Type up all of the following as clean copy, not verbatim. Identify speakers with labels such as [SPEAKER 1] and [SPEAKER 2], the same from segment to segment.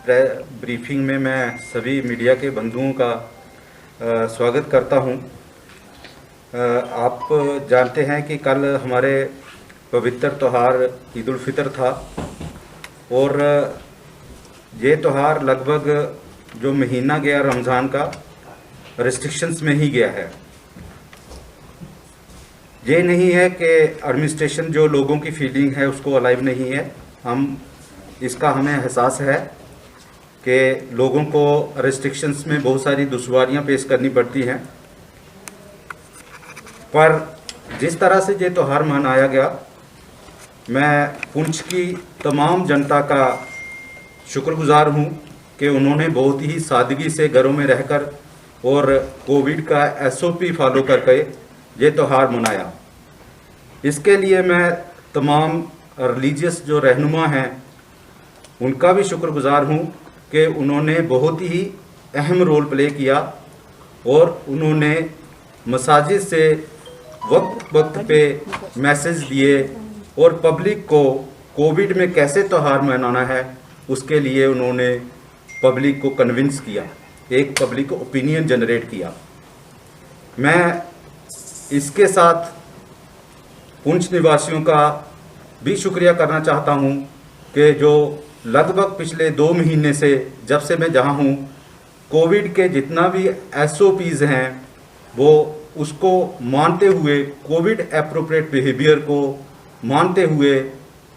[SPEAKER 1] Briefing में मैं सभी मीडिया के बंधुओं का स्वागत करता हूं। आप जानते हैं कि कल हमारे पवित्र त्यौहार ईद उल फितर था और ये त्यौहार लगभग जो महीना गया रमज़ान का रिस्ट्रिक्शंस में ही गया है। ये नहीं है कि एडमिनिस्ट्रेशन जो लोगों की फीलिंग है उसको अलाइव नहीं है। इसका हमें एहसास है कि लोगों को रिस्ट्रिक्शंस में बहुत सारी दुश्वारियां पेश करनी पड़ती हैं, पर जिस तरह से ये त्यौहार मनाया गया, मैं पुंछ की तमाम जनता का शुक्रगुजार हूं कि उन्होंने बहुत ही सादगी से घरों में रहकर और कोविड का SOP फॉलो करके ये त्यौहार मनाया। इसके लिए मैं तमाम रिलीजियस जो रहनुमा हैं उनका भी शुक्रगुजार हूँ कि उन्होंने बहुत ही अहम रोल प्ले किया और उन्होंने मसाजिद से वक्त वक्त पे मैसेज दिए और पब्लिक को कोविड में कैसे त्यौहार मनाना है उसके लिए उन्होंने पब्लिक को कन्विंस किया, एक पब्लिक ओपिनियन जनरेट किया। मैं इसके साथ पुंछ निवासियों का भी शुक्रिया करना चाहता हूं कि जो लगभग पिछले 2 महीने से जब से मैं जहां हूं, कोविड के जितना भी SOPs हैं वो उसको मानते हुए, कोविड एप्रोप्रिएट बिहेवियर को मानते हुए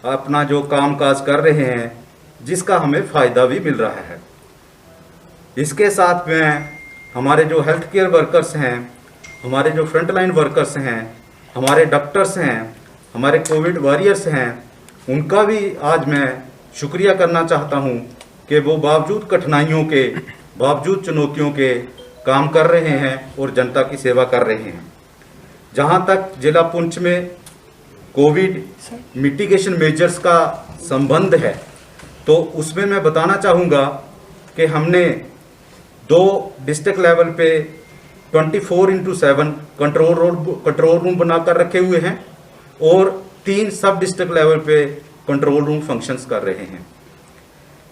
[SPEAKER 1] अपना जो कामकाज कर रहे हैं, जिसका हमें फ़ायदा भी मिल रहा है। इसके साथ में हमारे जो हेल्थ केयर वर्कर्स हैं, हमारे जो फ्रंटलाइन वर्कर्स हैं, हमारे डॉक्टर्स हैं, हमारे कोविड वॉरियर्स हैं, उनका भी आज मैं शुक्रिया करना चाहता हूं कि वो बावजूद कठिनाइयों के, बावजूद चुनौतियों के काम कर रहे हैं और जनता की सेवा कर रहे हैं। जहां तक जिला पुंछ में कोविड मिटिगेशन मेजर्स का संबंध है, तो उसमें मैं बताना चाहूँगा कि हमने 2 डिस्ट्रिक्ट लेवल पे 24/7 कंट्रोल रूम बनाकर रखे हुए हैं और 3 सब डिस्ट्रिक्ट लेवल पे कंट्रोल रूम फंक्शंस कर रहे हैं।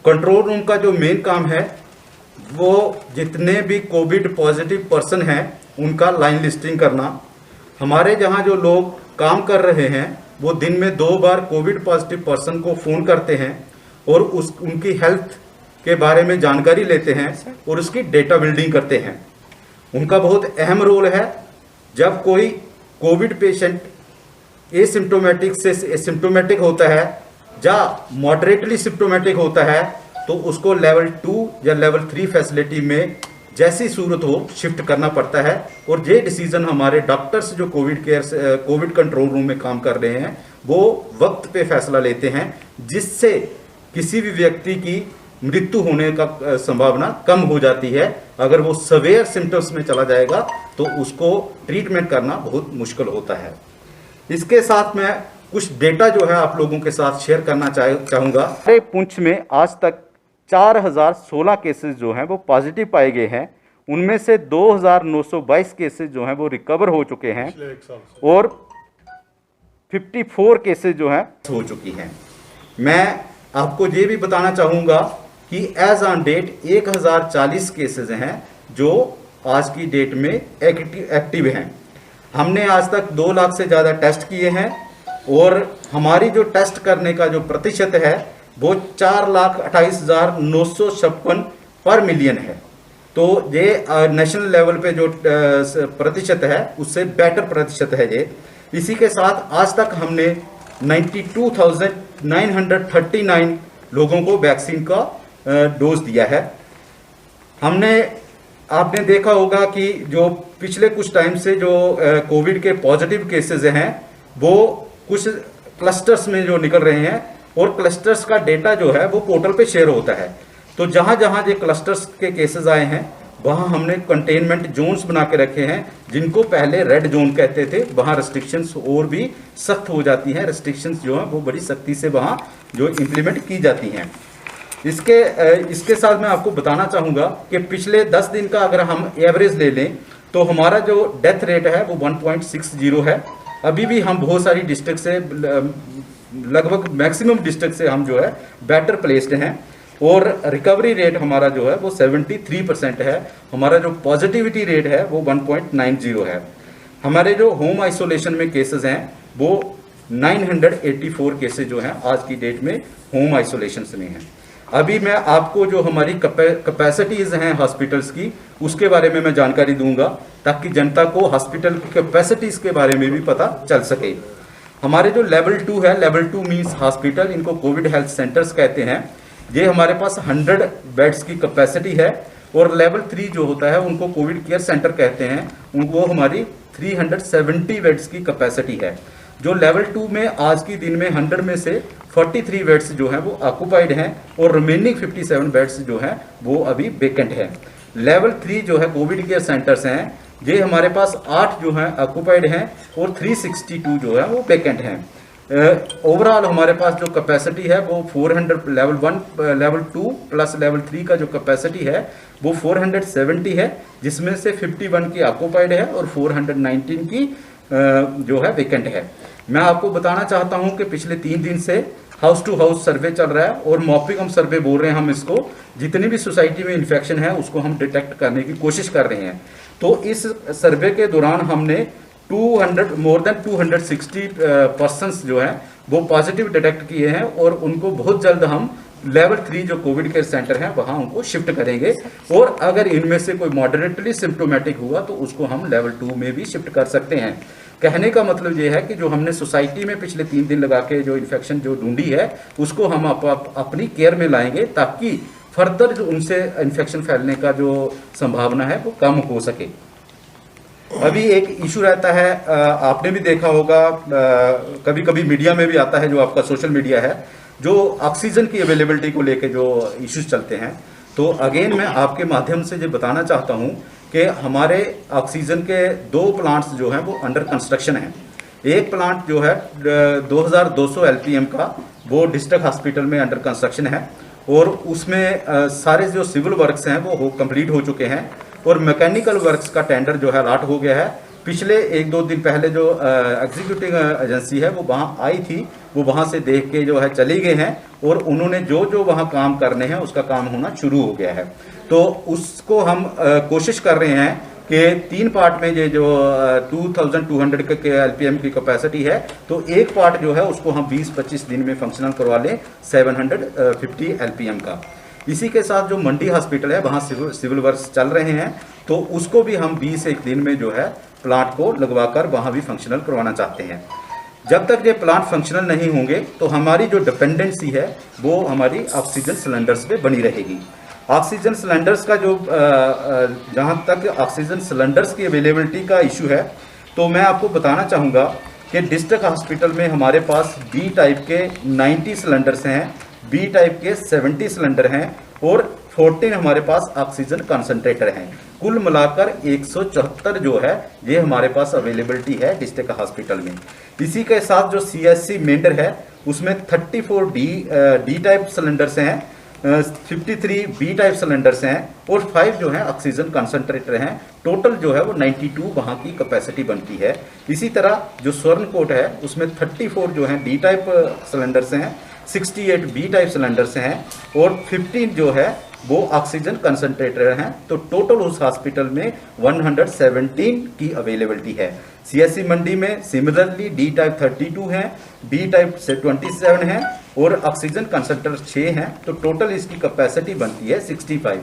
[SPEAKER 1] कंट्रोल रूम का जो मेन काम है वो जितने भी कोविड पॉजिटिव पर्सन हैं उनका लाइन लिस्टिंग करना। हमारे जहां जो लोग काम कर रहे हैं वो दिन में 2 बार कोविड पॉजिटिव पर्सन को फ़ोन करते हैं और उनकी हेल्थ के बारे में जानकारी लेते हैं और उसकी डेटा बिल्डिंग करते हैं। उनका बहुत अहम रोल है। जब कोई कोविड पेशेंट एसिम्टोमेटिक से सिम्टोमेटिक होता है या मॉडरेटली सिम्टोमेटिक होता है तो उसको लेवल 2 या लेवल 3 फैसिलिटी में जैसी सूरत हो शिफ्ट करना पड़ता है। और ये डिसीजन हमारे डॉक्टर्स जो कोविड कंट्रोल रूम में काम कर रहे हैं वो वक्त पे फैसला लेते हैं, जिससे किसी भी व्यक्ति की मृत्यु होने का संभावना कम हो जाती है। अगर वो सवेयर सिम्टम्स में चला जाएगा तो उसको ट्रीटमेंट करना बहुत मुश्किल होता है। इसके साथ मैं कुछ डेटा जो है आप लोगों के साथ शेयर करना चाहूँगा। पुंछ में आज तक 4016 केसेस जो हैं वो पॉजिटिव पाए गए हैं। उनमें से 2922 केसेस जो हैं वो रिकवर हो चुके हैं और 54 केसेस जो हैं हो चुकी हैं। मैं आपको ये भी बताना चाहूँगा कि एज ऑन डेट 1040 केसेस हैं जो आज की डेट में एक्टिव हैं। हमने आज तक 2 लाख से ज़्यादा टेस्ट किए हैं और हमारी जो टेस्ट करने का जो प्रतिशत है वो 4,28,956 पर मिलियन है। तो ये नेशनल लेवल पे जो प्रतिशत है उससे बेटर प्रतिशत है ये। इसी के साथ आज तक हमने 92,939 लोगों को वैक्सीन का डोज दिया है। आपने देखा होगा कि जो पिछले कुछ टाइम से जो कोविड के पॉजिटिव केसेस हैं वो कुछ क्लस्टर्स में जो निकल रहे हैं और क्लस्टर्स का डेटा जो है वो पोर्टल पे शेयर होता है। तो जहां जहां ये क्लस्टर्स के केसेस आए हैं वहां हमने कंटेनमेंट जोन्स बना के रखे हैं, जिनको पहले रेड जोन कहते थे। वहां रिस्ट्रिक्शंस और भी सख्त हो जाती हैं। रिस्ट्रिक्शंस जो हैं वो बड़ी सख्ती से वहां जो इम्प्लीमेंट की जाती हैं। इसके साथ मैं आपको बताना चाहूँगा कि पिछले 10 दिन का अगर हम एवरेज ले लें तो हमारा जो डेथ रेट है वो 1.60 है। अभी भी हम बहुत सारी डिस्ट्रिक्ट से लगभग मैक्सिमम डिस्ट्रिक्ट से हम जो है बेटर प्लेस्ड हैं। और रिकवरी रेट हमारा जो है वो 73% है। हमारा जो पॉजिटिविटी रेट है वो 1.90 है। हमारे जो होम आइसोलेशन में केसेस हैं वो 984 केसेस जो हैं आज की डेट में होम आइसोलेशन में हैं। अभी मैं आपको जो हमारी कैपेसिटीज़ हैं हॉस्पिटल्स की उसके बारे में मैं जानकारी दूंगा ताकि जनता को हॉस्पिटल की कैपेसिटीज़ के बारे में भी पता चल सके। हमारे जो लेवल 2 है, लेवल 2 मीन्स हॉस्पिटल, इनको कोविड हेल्थ सेंटर्स कहते हैं। ये हमारे पास 100 बेड्स की कैपेसिटी है। और लेवल 3 जो होता है उनको कोविड केयर सेंटर कहते हैं, उनको हमारी 370 बेड्स की कैपेसिटी है। जो लेवल 2 में आज की दिन में 100 में से 43 बेड्स जो हैं वो ऑक्यूपाइड हैं और रिमेनिंग 57 बेड्स जो हैं वो अभी वेकेंट है। लेवल 3 जो है कोविड केयर सेंटर्स हैं, ये हमारे पास 8 जो हैं ऑक्यूपाइड हैं और 362 जो है वो वेकेंट हैं। ओवरऑल हमारे पास जो कैपेसिटी है वो 400, लेवल 1 लेवल 2 प्लस लेवल 3 का जो कैपेसिटी है वो 470 है, जिसमें से 51 की ऑक्यूपाइड है और 419 की जो है वेकेंट है। मैं आपको बताना चाहता हूं कि पिछले 3 दिन से हाउस टू हाउस सर्वे चल रहा है और मॉपिंग सर्वे बोल रहे हैं हम इसको। जितनी भी सोसाइटी में इन्फेक्शन है उसको हम डिटेक्ट करने की कोशिश कर रहे हैं। तो इस सर्वे के दौरान हमने मोर देन 260 पर्सन्स जो है वो पॉजिटिव डिटेक्ट किए हैं और उनको बहुत जल्द हम लेवल 3 जो कोविड केयर सेंटर है वहां उनको शिफ्ट करेंगे। और अगर इनमें से कोई मॉडरेटली सिम्टोमेटिक हुआ तो उसको हम लेवल 2 में भी शिफ्ट कर सकते हैं। कहने का मतलब ये है कि जो हमने सोसाइटी में पिछले 3 दिन लगा के जो इन्फेक्शन जो ढूंढी है उसको हम अपनी केयर में लाएंगे ताकि फर्दर जो उनसे इन्फेक्शन फैलने का जो संभावना है वो कम हो सके। अभी एक इशू रहता है, आपने भी देखा होगा, कभी कभी मीडिया में भी आता है, जो आपका सोशल मीडिया है, जो ऑक्सीजन की अवेलेबिलिटी को लेके जो इश्यूज चलते हैं। तो अगेन मैं आपके माध्यम से ये बताना चाहता हूं कि हमारे ऑक्सीजन के 2 प्लांट्स जो हैं वो अंडर कंस्ट्रक्शन हैं। एक प्लांट जो है 2200 LPM का वो डिस्ट्रिक्ट हॉस्पिटल में अंडर कंस्ट्रक्शन है और उसमें सारे जो सिविल वर्क्स हैं वो कंप्लीट हो चुके हैं और मैकेनिकल वर्क्स का टेंडर जो है अलॉट हो गया है। पिछले 1-2 दिन पहले जो एग्जीक्यूटिव एजेंसी है वो वहाँ आई थी, वो वहाँ से देख के जो है चली गए हैं और उन्होंने जो जो वहाँ काम करने हैं उसका काम होना शुरू हो गया है। तो उसको हम कोशिश कर रहे हैं कि 3 पार्ट में ये जो 2200 के LPM की कैपेसिटी है, तो एक पार्ट जो है उसको हम 20-25 दिन में फंक्शनल करवा लें 750 LPM का। इसी के साथ जो मंडी हॉस्पिटल है वहाँ सिविल वर्क्स चल रहे हैं, तो उसको भी हम 20-1 दिन में जो है प्लांट को लगवाकर वहाँ भी फंक्शनल करवाना चाहते हैं। जब तक ये प्लांट फंक्शनल नहीं होंगे तो हमारी जो डिपेंडेंसी है वो हमारी ऑक्सीजन सिलेंडर्स पे बनी रहेगी। ऑक्सीजन सिलेंडर्स का जो जहाँ तक ऑक्सीजन सिलेंडर्स की अवेलेबिलिटी का इशू है, तो मैं आपको बताना चाहूँगा कि डिस्ट्रिक्ट हॉस्पिटल में हमारे पास बी टाइप के 90 सिलेंडर्स हैं, बी टाइप के 70 सिलेंडर हैं और 14 हमारे पास ऑक्सीजन कंसंट्रेटर हैं। कुल मिलाकर 174 जो है ये हमारे पास अवेलेबिलिटी है डिस्ट्रिक्ट हॉस्पिटल में। इसी के साथ जो CSC मेंढर है उसमें 34 डी टाइप सिलेंडर्स हैं, 53 बी टाइप सिलेंडर्स हैं और 5 जो है ऑक्सीजन कंसंट्रेटर हैं। टोटल जो है वो 92 वहाँ की कैपेसिटी बनती है। इसी तरह जो स्वर्णकोट है उसमें 34 जो है डी टाइप सिलेंडर्स हैं, 68 बी टाइप सिलेंडर्स हैं और 15 जो है वो ऑक्सीजन कंसंट्रेटर हैं। तो टोटल उस हॉस्पिटल में 117 की अवेलेबिलिटी है। CSC मंडी में सिमिलरली डी टाइप 32 हैं, बी टाइप से 27 हैं और ऑक्सीजन कंसंट्रेटर 6 हैं। तो टोटल इसकी कैपेसिटी बनती है 65।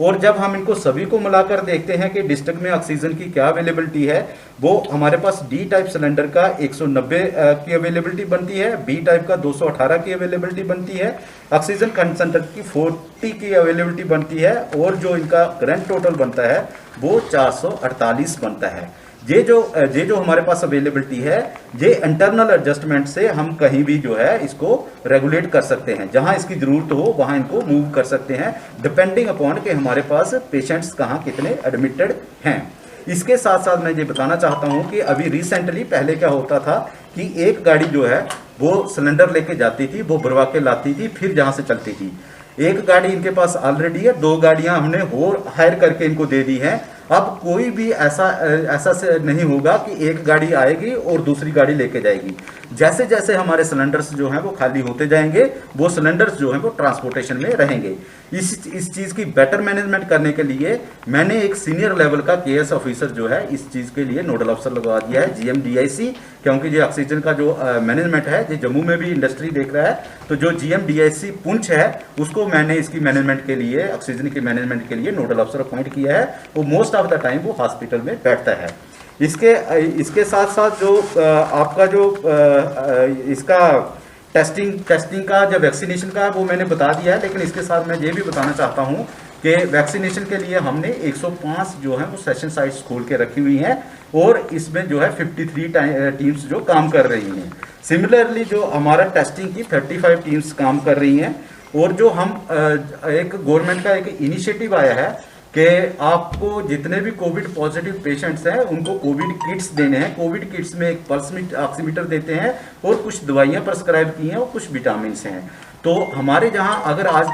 [SPEAKER 1] और जब हम इनको सभी को मिलाकर देखते हैं कि डिस्ट्रिक्ट में ऑक्सीजन की क्या अवेलेबिलिटी है, वो हमारे पास डी टाइप सिलेंडर का 190 की अवेलेबिलिटी बनती है, बी टाइप का 218 की अवेलेबिलिटी बनती है, ऑक्सीजन कंसंट्रेटर की 40 की अवेलेबिलिटी बनती है और जो इनका ग्रैंड टोटल बनता है वो 448 बनता है। ये जो हमारे पास अवेलेबिलिटी है, ये इंटरनल एडजस्टमेंट से हम कहीं भी जो है इसको रेगुलेट कर सकते हैं। जहां इसकी जरूरत हो वहां इनको मूव कर सकते हैं, डिपेंडिंग अपॉन कि हमारे पास पेशेंट्स कहाँ कितने एडमिटेड हैं। इसके साथ साथ मैं ये बताना चाहता हूं कि अभी रिसेंटली पहले क्या होता था कि एक गाड़ी जो है वो सिलेंडर लेके जाती थी, वो भरवा के लाती थी, फिर जहाँ से चलती थी। एक गाड़ी इनके पास ऑलरेडी है, 2 गाड़ियां हमने और हायर करके इनको दे दी हैं। अब कोई भी ऐसा से नहीं होगा कि एक गाड़ी आएगी और दूसरी गाड़ी लेके जाएगी। जैसे जैसे हमारे सिलेंडर्स जो हैं वो खाली होते जाएंगे, वो सिलेंडर्स जो हैं वो ट्रांसपोर्टेशन में रहेंगे। इस चीज़ की बेटर मैनेजमेंट करने के लिए मैंने एक सीनियर लेवल का केएस ऑफिसर जो है इस चीज़ के लिए नोडल अफसर लगवा दिया है, GMDIC, क्योंकि ये ऑक्सीजन का जो मैनेजमेंट है ये जम्मू में भी इंडस्ट्री देख रहा है, तो जो GMDIC पुंछ है उसको मैंने इसकी मैनेजमेंट के लिए, ऑक्सीजन की मैनेजमेंट के लिए नोडल अफसर अपॉइंट किया है। वो मोस्ट ऑफ द टाइम वो हॉस्पिटल में बैठता है। इसके साथ साथ जो आपका जो इसका टेस्टिंग का जो वैक्सीनेशन का वो मैंने बता दिया है, लेकिन इसके साथ मैं ये भी बताना चाहता हूँ कि वैक्सीनेशन के लिए हमने 105 जो है वो सेशन साइट्स खोल के रखी हुई हैं और इसमें जो है 53 टीम्स जो काम कर रही हैं। सिमिलरली जो हमारा टेस्टिंग की 35 टीम्स काम कर रही हैं। और जो हम एक गवर्नमेंट का एक इनिशिएटिव आया है कि आपको जितने भी कोविड पॉजिटिव पेशेंट्स हैं उनको कोविड किट्स देने हैं। कोविड किट्स में एक पल्स ऑक्सीमीटर देते हैं और कुछ दवाइयां प्रिस्क्राइब की हैं और कुछ विटामिन हैं। तो हमारे जहां अगर आज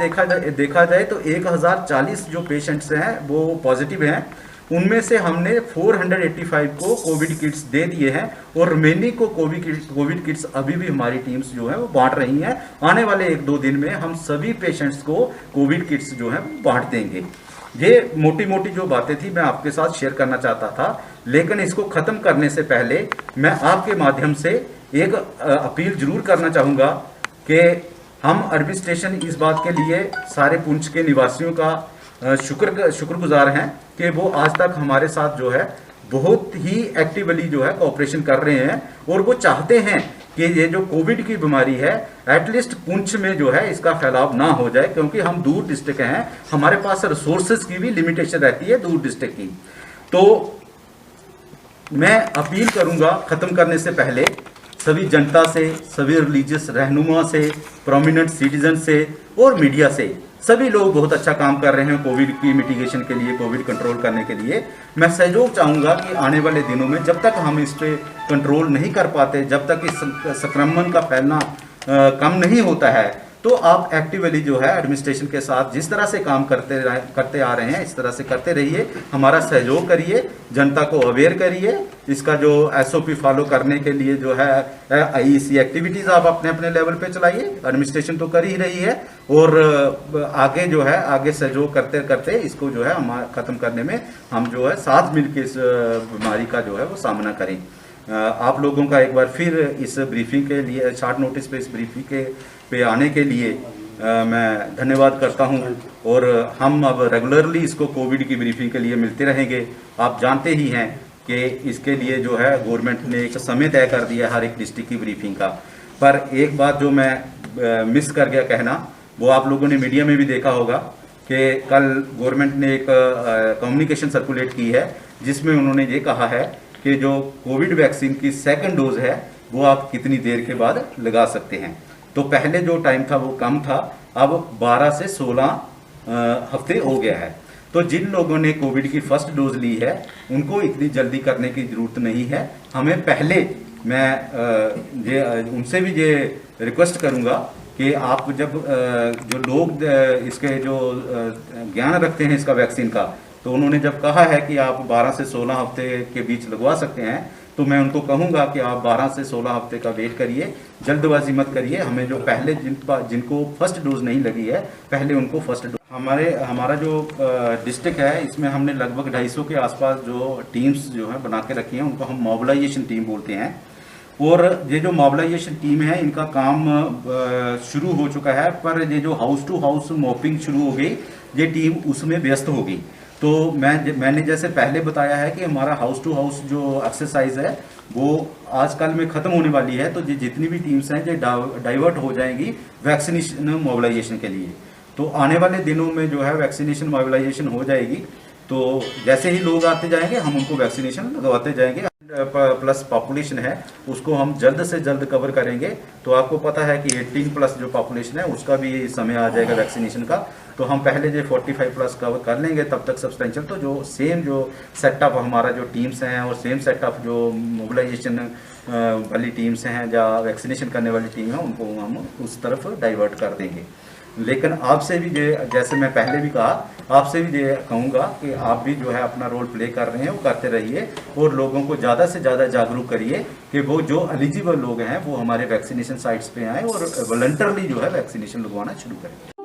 [SPEAKER 1] देखा जाए तो 1040 जो पेशेंट्स हैं वो पॉजिटिव हैं, उनमें से हमने 485 को कोविड किट्स दे दिए हैं और रिमेनिंग को कोविड किट्स अभी भी हमारी टीम्स जो है वो बांट रही हैं। आने वाले 1-2 दिन में हम सभी पेशेंट्स को कोविड किट्स जो है बांट देंगे। ये मोटी मोटी जो बातें थी मैं आपके साथ शेयर करना चाहता था, लेकिन इसको खत्म करने से पहले मैं आपके माध्यम से एक अपील जरूर करना चाहूँगा कि हम एडमिनिस्ट्रेशन इस बात के लिए सारे पुंछ के निवासियों का शुक्रगुजार हैं कि वो आज तक हमारे साथ जो है बहुत ही एक्टिवली जो है कोऑपरेशन कर रहे हैं और वो चाहते हैं कि ये जो कोविड की बीमारी है एटलीस्ट पुंछ में जो है इसका फैलाव ना हो जाए, क्योंकि हम दूर डिस्ट्रिक्ट हैं, हमारे पास रिसोर्सेज की भी लिमिटेशन रहती है दूर डिस्ट्रिक्ट की। तो मैं अपील करूंगा खत्म करने से पहले सभी जनता से, सभी रिलीजियस रहनुमा से, प्रोमिनेंट सिटीजन से और मीडिया से, सभी लोग बहुत अच्छा काम कर रहे हैं कोविड की मिटिगेशन के लिए, कोविड कंट्रोल करने के लिए। मैं सहयोग चाहूँगा कि आने वाले दिनों में जब तक हम इस पे कंट्रोल नहीं कर पाते, जब तक इस संक्रमण का फैलना कम नहीं होता है, तो आप एक्टिवली जो है एडमिनिस्ट्रेशन के साथ जिस तरह से काम करते आ रहे हैं इस तरह से करते रहिए, हमारा सहयोग करिए, जनता को अवेयर करिए, इसका जो SOP फॉलो करने के लिए जो है IEC एक्टिविटीज आप अपने अपने लेवल पे चलाइए। एडमिनिस्ट्रेशन तो कर ही रही है और आगे जो है आगे सहयोग करते करते इसको जो है हम खत्म करने में हम जो है साथ मिलकर इस बीमारी का जो है वो सामना करें। आप लोगों का एक बार फिर इस ब्रीफिंग के लिए, शॉर्ट नोटिस पे इस ब्रीफिंग पे आने के लिए मैं धन्यवाद करता हूं और हम अब रेगुलरली इसको कोविड की ब्रीफिंग के लिए मिलते रहेंगे। आप जानते ही हैं कि इसके लिए जो है गवर्नमेंट ने एक समय तय कर दिया है हर एक डिस्ट्रिक्ट की ब्रीफिंग का। पर एक बात जो मैं मिस कर गया कहना, वो आप लोगों ने मीडिया में भी देखा होगा कि कल गवर्नमेंट ने एक कम्युनिकेशन सर्कुलेट की है जिसमें उन्होंने ये कहा है कि जो कोविड वैक्सीन की सेकंड डोज है वो आप कितनी देर के बाद लगा सकते हैं। तो पहले जो टाइम था वो कम था, अब 12 से 16 हफ्ते हो गया है। तो जिन लोगों ने कोविड की फर्स्ट डोज ली है उनको इतनी जल्दी करने की जरूरत नहीं है। हमें पहले मैं उनसे भी ये रिक्वेस्ट करूंगा कि आप जब जो लोग इसके जो ज्ञान रखते हैं इसका वैक्सीन का, तो उन्होंने जब कहा है कि आप 12 से 16 हफ्ते के बीच लगवा सकते हैं, तो मैं उनको कहूंगा कि आप 12 से 16 हफ्ते का वेट करिए, जल्दबाजी मत करिए। हमें जो पहले जिनको फर्स्ट डोज नहीं लगी है पहले उनको फर्स्ट डोज। हमारा जो डिस्ट्रिक्ट है इसमें हमने लगभग 250 के आसपास जो टीम्स जो है बना के रखी हैं, उनको हम मोबिलाइजेशन टीम बोलते हैं। और ये जो मोबिलाइजेशन टीम है इनका काम शुरू हो चुका है, पर ये जो हाउस टू हाउस मॉपिंग शुरू हो गई, ये टीम उसमें व्यस्त होगी। तो मैंने जैसे पहले बताया है कि हमारा हाउस टू हाउस जो एक्सरसाइज है वो आजकल में ख़त्म होने वाली है। तो ये जितनी भी टीम्स हैं ये डाइवर्ट हो जाएंगी वैक्सीनेशन मोबिलाइजेशन के लिए। तो आने वाले दिनों में जो है वैक्सीनेशन मोबिलाइजेशन हो जाएगी, तो जैसे ही लोग आते जाएंगे हम उनको वैक्सीनेशन लगवाते जाएंगे। प्लस पॉपुलेशन है उसको हम जल्द से जल्द कवर करेंगे। तो आपको पता है कि 18 प्लस जो पॉपुलेशन है उसका भी समय आ जाएगा वैक्सीनेशन का, तो हम पहले जो 45 प्लस कवर कर लेंगे तब तक सब्सटेंशियल। तो जो सेम जो सेटअप हमारा जो टीम्स हैं और सेम सेटअप जो मोबिलाइजेशन वाली टीम्स हैं या वैक्सीनेशन करने वाली टीम है उनको हम उस तरफ डाइवर्ट कर देंगे। लेकिन आपसे भी जैसे मैं पहले भी कहा आपसे भी ये कहूँगा कि आप भी जो है अपना रोल प्ले कर रहे हैं वो करते रहिए और लोगों को ज़्यादा से ज़्यादा जागरूक करिए कि वो जो एलिजिबल लोग हैं वो हमारे वैक्सीनेशन साइट्स पे आएँ और वॉलंटरली जो है वैक्सीनेशन लगवाना शुरू करें।